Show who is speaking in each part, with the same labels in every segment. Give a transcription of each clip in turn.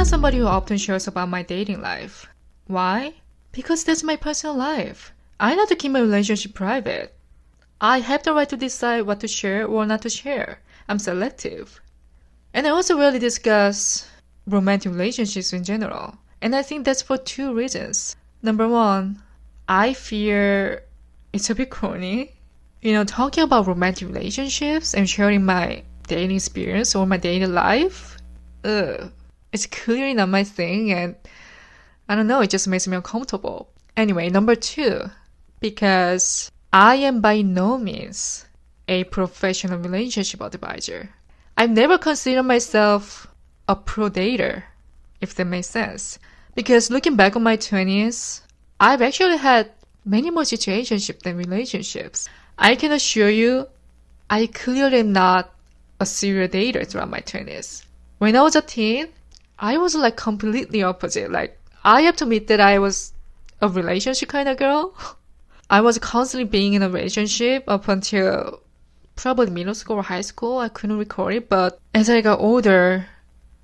Speaker 1: not somebody who often shares about my dating life. Why? Because that's my personal life. I like to keep my relationship private. I have the right to decide what to share or not to share. I'm selective. And I also rarely discuss romantic relationships in general. And I think that's for two reasons. Number one, I fear it's a bit corny. Talking about romantic relationships and sharing my dating experience or my dating life, it's clearly not my thing, and I don't know, it just makes me uncomfortable. Anyway, number two, because I am by no means a professional relationship advisor. I've never considered myself a pro dater, if that makes sense. Because looking back on my 20s, I've actually had many more situationships than relationships. I can assure you, I clearly am not a serial dater throughout my 20s. When I was a teen, I was like completely opposite. Like, I have to admit that I was a relationship kind of girl. I was constantly being in a relationship up until probably middle school or high school. I couldn't recall it. But as I got older,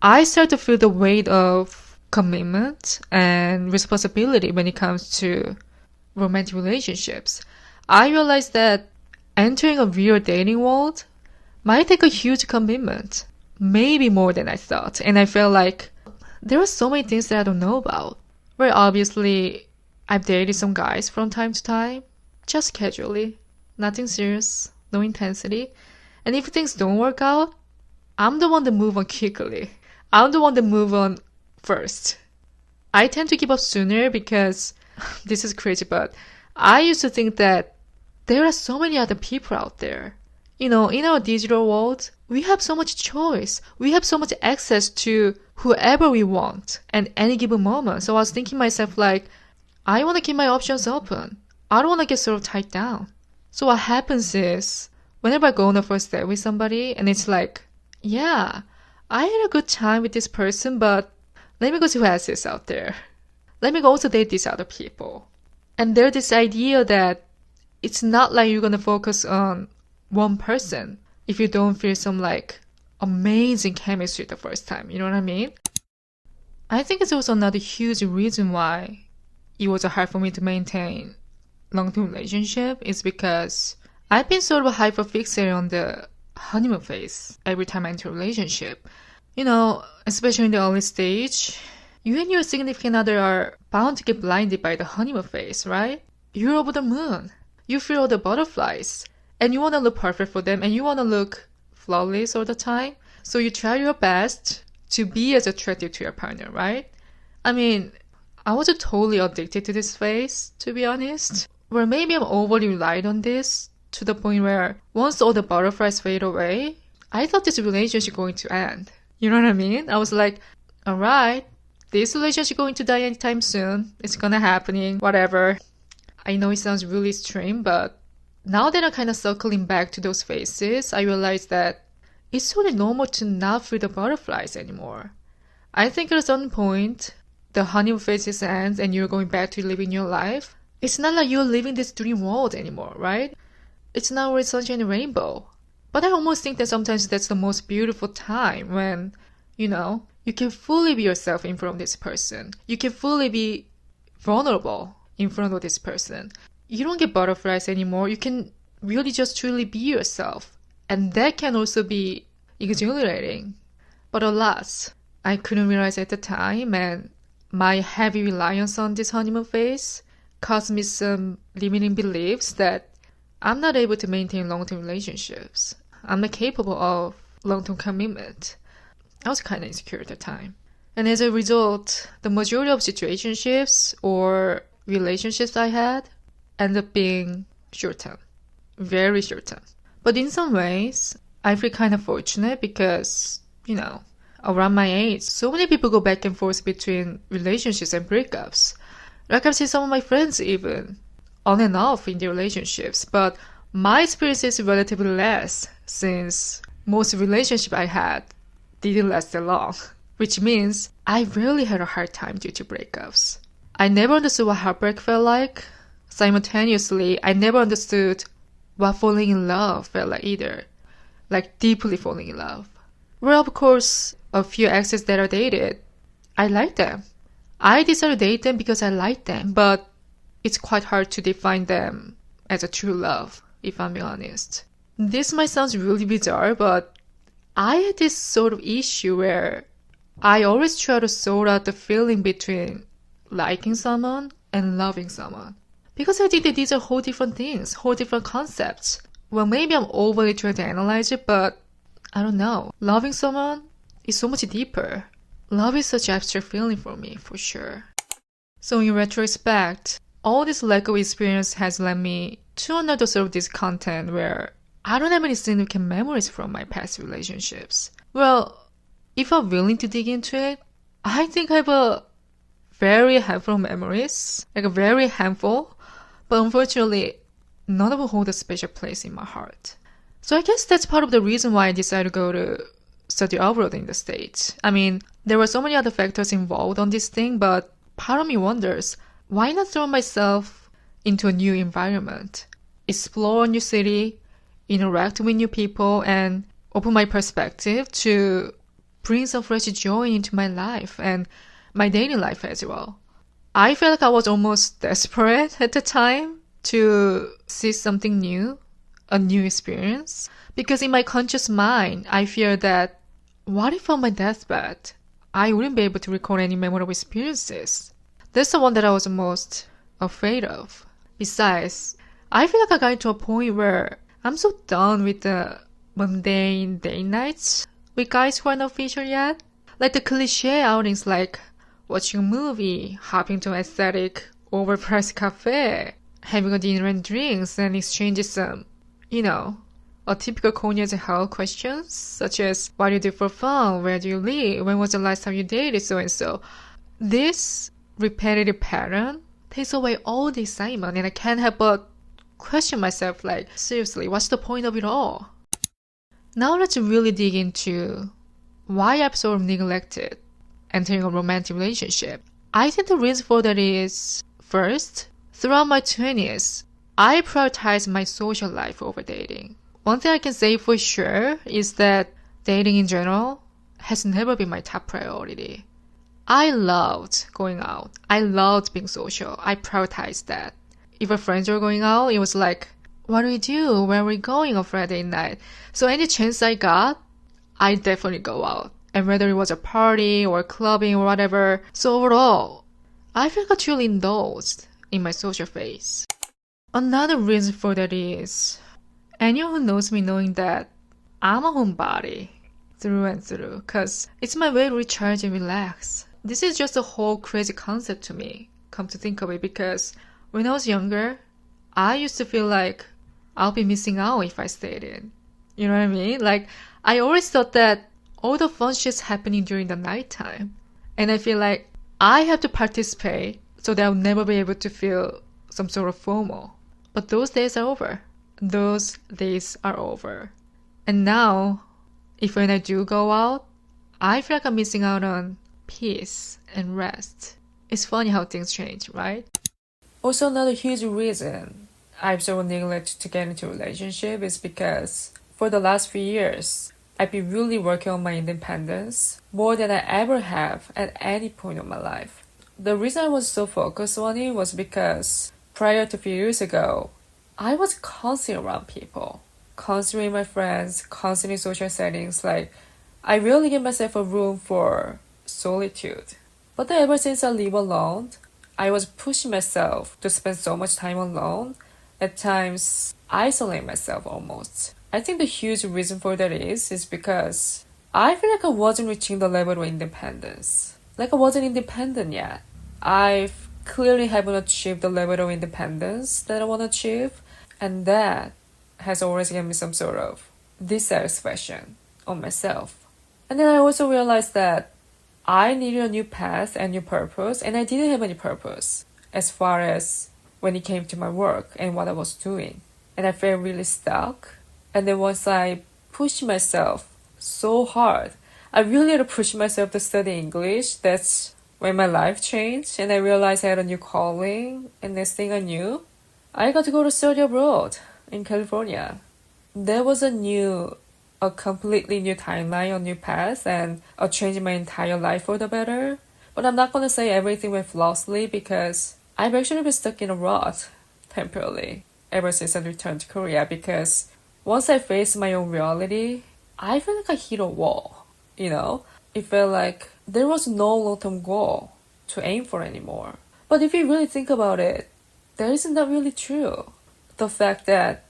Speaker 1: I started to feel the weight of commitment and responsibility when it comes to romantic relationships. I realized that entering a real dating world might take a huge commitment, maybe more than I thought. And I felt like there are so many things that I don't know about. Well, obviously, I've dated some guys from time to time, just casually, nothing serious, no intensity. And if things don't work out, I'm the one that move on quickly. I'm the one that move on first. I tend to give up sooner because, this is crazy, but I used to think that there are so many other people out there. In our digital world, we have so much choice. We have so much access to whoever we want at any given moment. So I was thinking myself like, I want to keep my options open. I don't want to get sort of tied down. So what happens is, whenever I go on a first date with somebody and it's like, yeah, I had a good time with this person, but let me go see who else is out there. Let me go also date these other people. And there's this idea that it's not like you're going to focus on one person if you don't feel some like amazing chemistry the first time. You know what I mean? I think it's also another huge reason why it was hard for me to maintain long-term relationship is because I've been sort of hyper-fixated on the honeymoon phase every time I enter a relationship. Especially in the early stage, you and your significant other are bound to get blinded by the honeymoon phase, right? You're over the moon. You feel all the butterflies. And you want to look perfect for them. And you want to look flawless all the time. So you try your best to be as attractive to your partner, right? I mean, I was totally addicted to this phase, to be honest. Or maybe I'm overly relied on this to the point where once all the butterflies fade away, I thought this relationship going to end. You know what I mean? I was like, alright, this relationship going to die anytime soon. It's gonna happening, whatever. I know it sounds really extreme, but now that I'm kind of circling back to those phases, I realize that it's totally normal to not feel the butterflies anymore. I think at a certain point, the honeymoon phase ends and you're going back to living your life. It's not like you're living this dream world anymore, right? It's not always sunshine and rainbow. But I almost think that sometimes that's the most beautiful time when, you can fully be yourself in front of this person. You can fully be vulnerable in front of this person. You don't get butterflies anymore. You can really just truly be yourself. And that can also be exhilarating. But alas, I couldn't realize at the time, and my heavy reliance on this honeymoon phase caused me some limiting beliefs that I'm not able to maintain long-term relationships. I'm not capable of long-term commitment. I was kind of insecure at the time. And as a result, the majority of situationships or relationships I had ended up being short-term. Very short-term. But in some ways, I feel kind of fortunate because, around my age, so many people go back and forth between relationships and breakups. Like I've seen some of my friends even on and off in their relationships. But my experience is relatively less since most relationships I had didn't last that long. Which means I rarely had a hard time due to breakups. I never understood what heartbreak felt like. Simultaneously, I never understood what falling in love felt like either. Like deeply falling in love. Well, of course, a few exes that I dated, I like them. I decided to date them because I like them, but it's quite hard to define them as a true love, if I'm being honest. This might sound really bizarre, but I had this sort of issue where I always try to sort out the feeling between liking someone and loving someone. Because I think that these are whole different things, whole different concepts. Well, maybe I'm overly trying to analyze it, but I don't know. Loving someone is so much deeper. Love is such an abstract feeling for me, for sure. So in retrospect, all this lack of experience has led me to another sort of this content where I don't have any significant memories from my past relationships. Well, if I'm willing to dig into it, I think I have a very handful of memories, like a very handful, but unfortunately, none of them hold a special place in my heart. So I guess that's part of the reason why I decided to go to study abroad in the States. I mean, there were so many other factors involved on this thing, but part of me wonders, why not throw myself into a new environment, explore a new city, interact with new people, and open my perspective to bring some fresh joy into my life and my daily life as well. I felt like I was almost desperate at the time to see something new, a new experience, because in my conscious mind, I fear that what if on my deathbed, I wouldn't be able to recall any memorable experiences? That's the one that I was most afraid of. Besides, I feel like I got into a point where I'm so done with the mundane date nights with guys who are not official yet. Like the cliche outings like watching a movie, hopping to an aesthetic, overpriced cafe, having a dinner and drinks, and exchanging some, a typical corny as hell questions, such as, what do you do for fun? Where do you live? When was the last time you dated so-and-so? This repetitive pattern takes away all the excitement, and I can't help but question myself, like, seriously, what's the point of it all? Now let's really dig into why I've sort of neglected entering a romantic relationship. I think the reason for that is, first, throughout my 20s, I prioritized my social life over dating. One thing I can say for sure is that dating in general has never been my top priority. I loved going out. I loved being social. I prioritized that. If our friends were going out, it was like, what do we do? Where are we going on Friday night? So any chance I got, I definitely go out. And whether it was a party or clubbing or whatever. So overall, I feel like I truly indulged in my social phase. Another reason for that is, anyone who knows me knowing that I'm a homebody through and through, because it's my way to recharge and relax. This is just a whole crazy concept to me, come to think of it, because when I was younger, I used to feel like I'll be missing out if I stayed in. You know what I mean? Like, I always thought that all the fun shit's happening during the nighttime. And I feel like I have to participate so that I'll never be able to feel some sort of FOMO. But those days are over. Those days are over. And now, if when I do go out, I feel like I'm missing out on peace and rest. It's funny how things change, right? Also, another huge reason I've sort of neglected to get into a relationship is because for the last few years, I've been really working on my independence more than I ever have at any point of my life. The reason I was so focused on it was because prior to a few years ago, I was constantly around people, constantly with my friends, constantly in social settings. Like, I really give myself a room for solitude. But then ever since I live alone, I was pushing myself to spend so much time alone, at times isolate myself almost. I think the huge reason for that is because I feel like I wasn't reaching the level of independence. Like I wasn't independent yet. I clearly haven't achieved the level of independence that I want to achieve, and that has always given me some sort of dissatisfaction on myself. And then I also realized that I needed a new path and new purpose, and I didn't have any purpose as far as when it came to my work and what I was doing. And I felt really stuck. And then once I pushed myself so hard, I really had to push myself to study English. That's when my life changed, and I realized I had a new calling. And next thing I knew, I got to go to study abroad in California. There was a completely new timeline, a new path, and a change in my entire life for the better. But I'm not gonna say everything went flawlessly because I've actually been stuck in a rut temporarily ever since I returned to Korea because once I faced my own reality, I felt like I hit a wall, you know? It felt like there was no long-term goal to aim for anymore. But if you really think about it, that isn't that really true. The fact that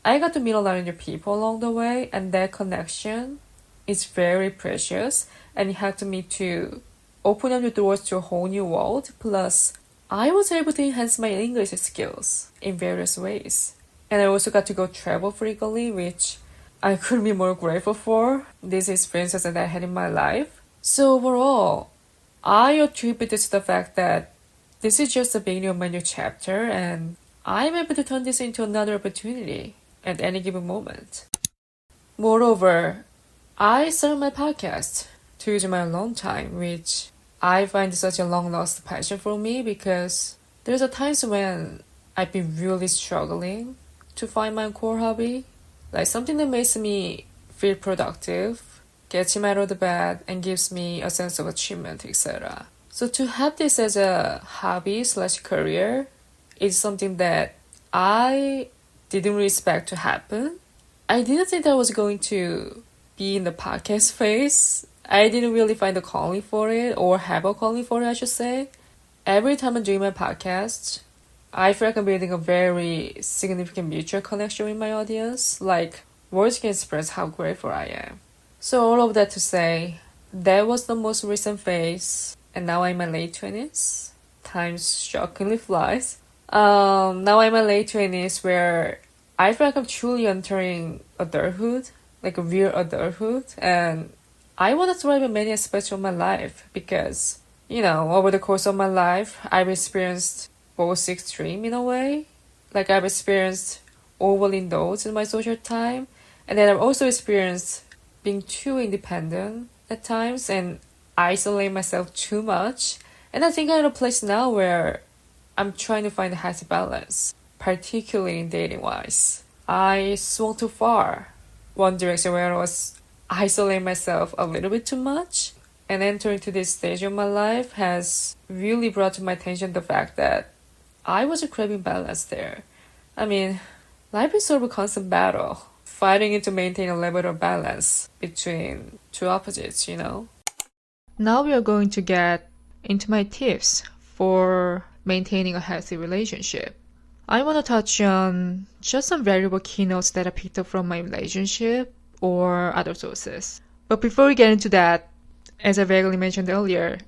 Speaker 1: I got to meet a lot of new people along the way and that connection is very precious and it helped me to open up the doors to a whole new world. Plus, I was able to enhance my English skills in various ways. And I also got to go travel frequently, which I couldn't be more grateful for these experiences that I had in my life. So overall, I attribute this to the fact that this is just the beginning of my new chapter and I'm able to turn this into another opportunity at any given moment. Moreover, I started my podcast to use my alone time, which I find such a long-lost passion for me because there's a times when I've been really struggling to find my core hobby, like something that makes me feel productive, gets me out of the bed, and gives me a sense of achievement, etc. So to have this as a hobby/career is something that I didn't really expect to happen. I didn't think that I was going to be in the podcast phase. I didn't really find a calling for it or have a calling for it, I should say. Every time I'm doing my podcast, I feel like I'm building a very significant mutual connection with my audience. Like, words can express how grateful I am. So all of that to say, that was the most recent phase, and now I'm in my late 20s. Time shockingly flies. Now I'm in my late 20s where I feel like I'm truly entering adulthood, like a real adulthood, and I want to thrive in many aspects of my life because, over the course of my life, I've experienced both extreme in a way. Like I've experienced overindulge in my social time, and then I've also experienced being too independent at times and isolate myself too much. And I think I'm in a place now where I'm trying to find a healthy balance, particularly in dating-wise. I swung too far one direction where I was isolating myself a little bit too much, and entering to this stage of my life has really brought to my attention the fact that I was craving balance there. I mean, life is sort of a constant battle, fighting to maintain a level of balance between two opposites, Now we are going to get into my tips for maintaining a healthy relationship. I want to touch on just some valuable keynotes that I picked up from my relationship or other sources. But before we get into that, as I vaguely mentioned earlier,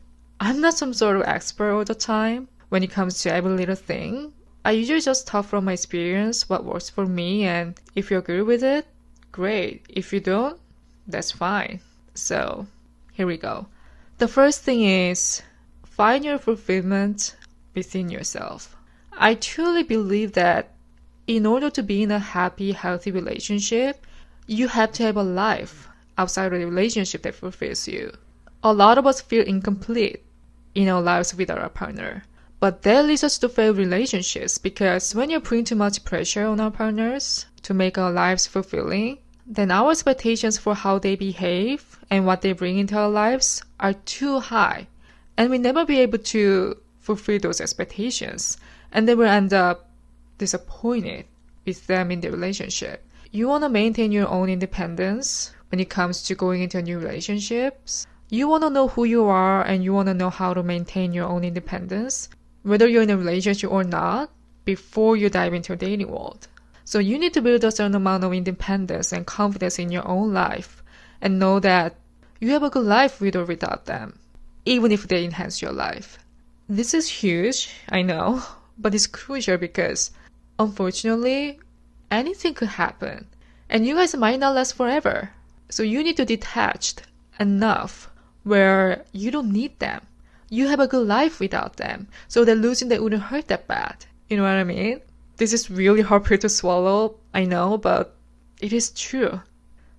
Speaker 1: I'm not some sort of expert all the time when it comes to every little thing. I usually just talk from my experience what works for me, and if you agree with it, great. If you don't, that's fine. So, here we go. The first thing is find your fulfillment within yourself. I truly believe that in order to be in a happy, healthy relationship, you have to have a life outside of the relationship that fulfills you. A lot of us feel incomplete in our lives without our partner. But that leads us to failed relationships because when you're putting too much pressure on our partners to make our lives fulfilling, then our expectations for how they behave and what they bring into our lives are too high. And we never be able to fulfill those expectations. And then we'll end up disappointed with them in the relationship. You want to maintain your own independence when it comes to going into new relationships. You want to know who you are and you want to know how to maintain your own independence, whether you're in a relationship or not, before you dive into the dating world. So you need to build a certain amount of independence and confidence in your own life and know that you have a good life with or without them, even if they enhance your life. This is huge, I know, but it's crucial because, unfortunately, anything could happen, and you guys might not last forever. So you need to detach enough where you don't need them. You have a good life without them, so that losing them wouldn't hurt that bad. You know what I mean? This is really hard pill to swallow, I know, but it is true.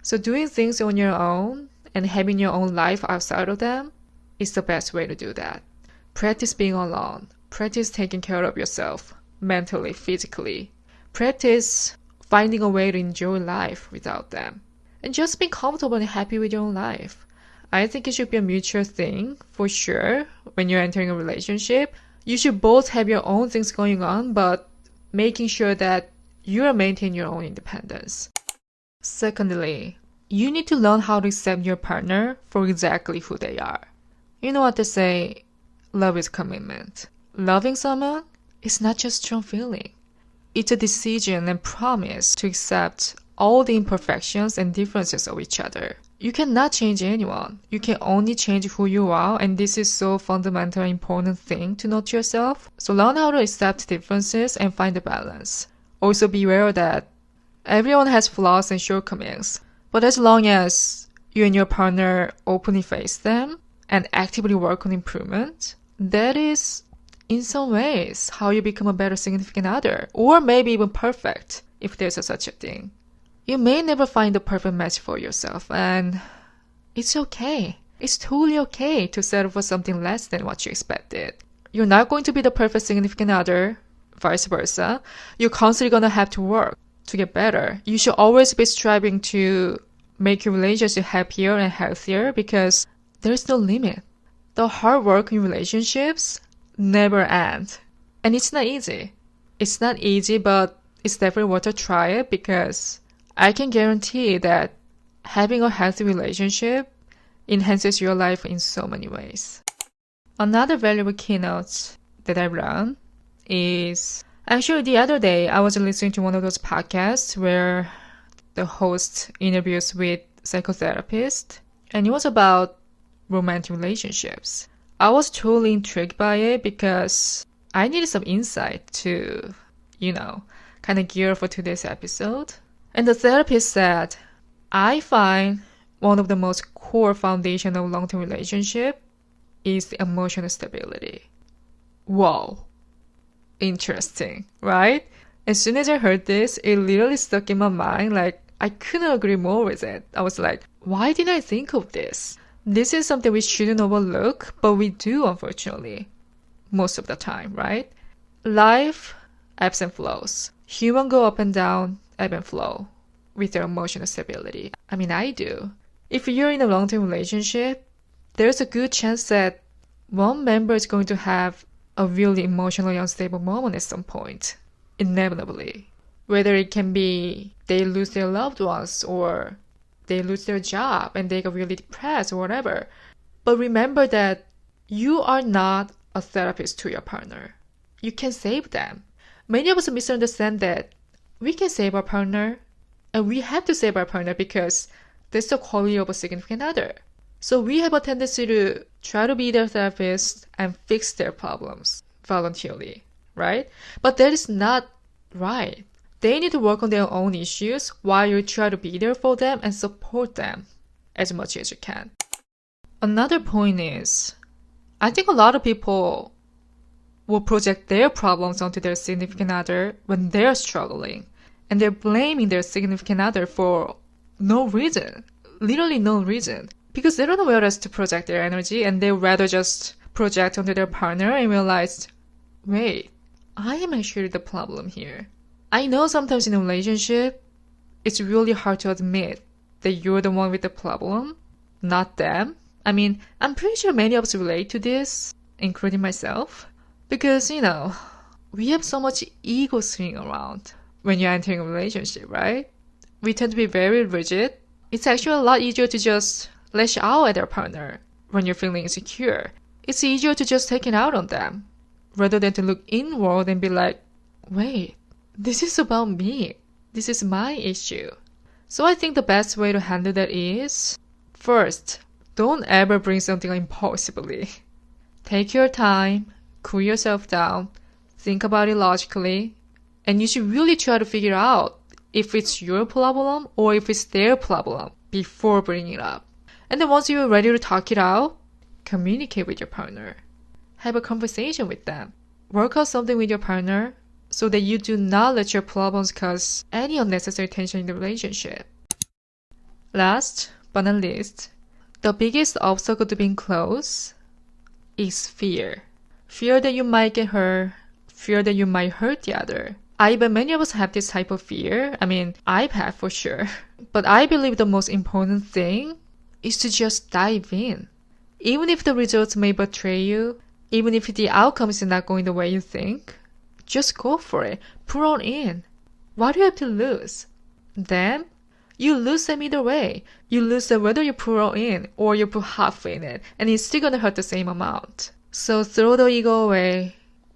Speaker 1: So doing things on your own and having your own life outside of them is the best way to do that. Practice being alone. Practice taking care of yourself, mentally, physically. Practice finding a way to enjoy life without them. And just be comfortable and happy with your own life. I think it should be a mutual thing, for sure. When you're entering a relationship, you should both have your own things going on, but making sure that you are maintaining your own independence. Secondly, you need to learn how to accept your partner for exactly who they are. You know what they say, love is commitment. Loving someone is not just strong feeling. It's a decision and promise to accept all the imperfections and differences of each other. You cannot change anyone. You can only change who you are, and this is so fundamental and important thing to know to yourself. So learn how to accept differences and find a balance. Also be aware that everyone has flaws and shortcomings, but as long as you and your partner openly face them and actively work on improvement, that is, in some ways, how you become a better significant other, or maybe even perfect, if there's such a thing. You may never find the perfect match for yourself, and it's okay. It's totally okay to settle for something less than what you expected. You're not going to be the perfect significant other, vice versa. You're constantly going to have to work to get better. You should always be striving to make your relationship happier and healthier because there's no limit. The hard work in relationships never end. And it's not easy. It's not easy, but it's definitely worth a try because I can guarantee that having a healthy relationship enhances your life in so many ways. Another valuable keynote that I've learned is actually the other day I was listening to one of those podcasts where the host interviews with psychotherapists, and it was about romantic relationships. I was totally intrigued by it because I needed some insight to, kind of gear for today's episode. And the therapist said, I find one of the most core foundation of long-term relationship is the emotional stability. Whoa. Interesting, right? As soon as I heard this, it literally stuck in my mind. Like, I couldn't agree more with it. I was like, why didn't I think of this? This is something we shouldn't overlook, but we do, unfortunately, most of the time, right? Life ebbs and flows. Humans go up and down, ebb and flow with their emotional stability. I mean, I do. If you're in a long-term relationship, there's a good chance that one member is going to have a really emotionally unstable moment at some point, inevitably. Whether it can be they lose their loved ones or they lose their job and they get really depressed or whatever. But remember that you are not a therapist to your partner. You can save them. Many of us misunderstand that we can save our partner and we have to save our partner because that's the quality of a significant other. So we have a tendency to try to be their therapist and fix their problems voluntarily, right? But that is not right. They need to work on their own issues while you try to be there for them and support them as much as you can. Another point is, I think a lot of people will project their problems onto their significant other when they're struggling. And they're blaming their significant other for no reason. Literally no reason. Because they don't know where else to project their energy and they rather just project onto their partner and realize, wait, I am actually the problem here. I know sometimes in a relationship, it's really hard to admit that you're the one with the problem, not them. I mean, I'm pretty sure many of us relate to this, including myself. Because, we have so much ego swinging around when you're entering a relationship, right? We tend to be very rigid. It's actually a lot easier to just lash out at our partner when you're feeling insecure. It's easier to just take it out on them rather than to look inward and be like, wait, this is about me. This is my issue. So I think the best way to handle that is, first, don't ever bring something impulsively. Take your time, cool yourself down, think about it logically, and you should really try to figure out if it's your problem or if it's their problem before bringing it up. And then once you're ready to talk it out, communicate with your partner. Have a conversation with them. Work out something with your partner so that you do not let your problems cause any unnecessary tension in the relationship. Last but not least, the biggest obstacle to being close is fear. Fear that you might get hurt, fear that you might hurt the other. I bet many of us have this type of fear. I mean, I've had for sure. But I believe the most important thing is to just dive in. Even if the results may betray you, even if the outcome is not going the way you think, just go for it. Put on in. What do you have to lose? Then, you lose them either way. You lose them whether you put all in or you put half in it, and it's still gonna hurt the same amount. So throw the ego away.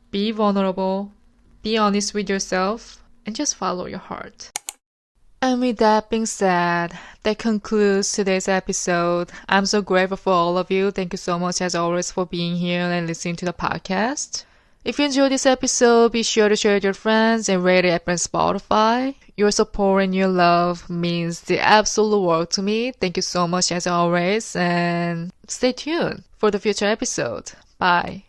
Speaker 1: Be vulnerable. Be honest with yourself, and just follow your heart. And with that being said, that concludes today's episode. I'm so grateful for all of you. Thank you so much as always for being here and listening to the podcast. If you enjoyed this episode, be sure to share it with your friends and rate it on Spotify. Your support and your love means the absolute world to me. Thank you so much as always, and stay tuned for the future episode. Bye.